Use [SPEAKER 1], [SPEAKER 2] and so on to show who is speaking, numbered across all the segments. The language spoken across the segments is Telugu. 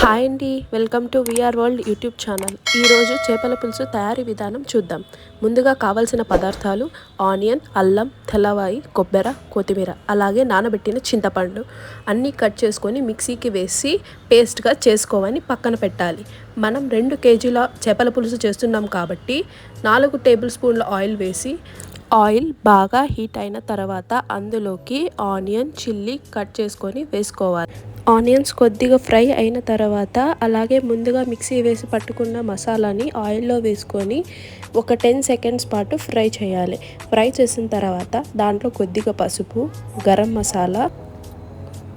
[SPEAKER 1] హాయ్ అండి, welcome to VR world YouTube channel. ఈరోజు చేపల పులుసు తయారీ విధానం చూద్దాం. ముందుగా కావాల్సిన పదార్థాలు ఆనియన్, అల్లం, తెల్లవాయి, కొబ్బరి, కొత్తిమీర, అలాగే నానబెట్టిన చింతపండు అన్నీ కట్ చేసుకొని మిక్సీకి వేసి పేస్ట్గా చేసుకోవని పక్కన పెట్టాలి. మనం 2 కేజీల చేపల పులుసు చేస్తున్నాం కాబట్టి 4 టేబుల్ స్పూన్ల ఆయిల్ వేసి ఆయిల్ బాగా హీట్ అయిన తర్వాత అందులోకి ఆనియన్, చిల్లీ కట్ చేసుకొని వేసుకోవాలి. ఆనియన్స్ కొద్దిగా ఫ్రై అయిన తర్వాత అలాగే ముందుగా మిక్సీ వేసి పట్టుకున్న మసాలాని ఆయిల్లో వేసుకొని ఒక 10 సెకండ్స్ పాటు ఫ్రై చేయాలి. ఫ్రై చేసిన తర్వాత దాంట్లో కొద్దిగా పసుపు, గరం మసాలా,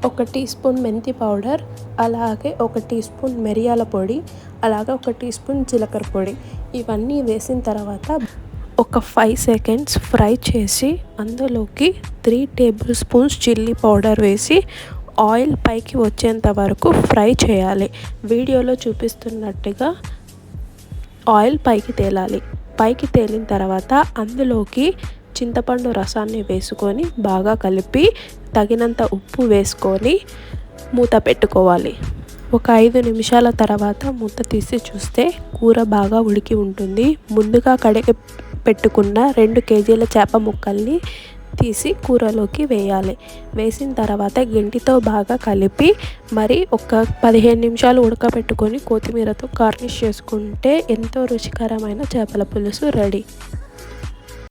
[SPEAKER 1] 1 టీ స్పూన్ మెంతి పౌడర్, అలాగే 1 టీ స్పూన్ మిరియాల పొడి, అలాగే 1 టీ స్పూన్ జీలకర్ర పొడి ఇవన్నీ వేసిన తర్వాత ఒక 5 సెకండ్స్ ఫ్రై చేసి అందులోకి 3 టేబుల్ స్పూన్స్ చిల్లీ పౌడర్ వేసి ఆయిల్ పైకి వచ్చేంత వరకు ఫ్రై చేయాలి. వీడియోలో చూపిస్తున్నట్టుగా ఆయిల్ పైకి తేలాలి. పైకి తేలిన తర్వాత అందులోకి చింతపండు రసాన్ని వేసుకొని బాగా కలిపి తగినంత ఉప్పు వేసుకొని మూత పెట్టుకోవాలి. ఒక 5 నిమిషాల తర్వాత మూత తీసి చూస్తే కూర బాగా ఉడికి ఉంటుంది. ముందుగా కడిగి పెట్టుకున్న 2 కేజీల చేప ముక్కల్ని తీసి కూరలోకి వేయాలి. వేసిన తర్వాత గెంటితో బాగా కలిపి మరి ఒక 15 నిమిషాలు ఉడకబెట్టుకొని కొత్తిమీరతో గార్నిష్ చేసుకుంటే ఎంతో రుచికరమైన చేపల పులుసు రెడీ.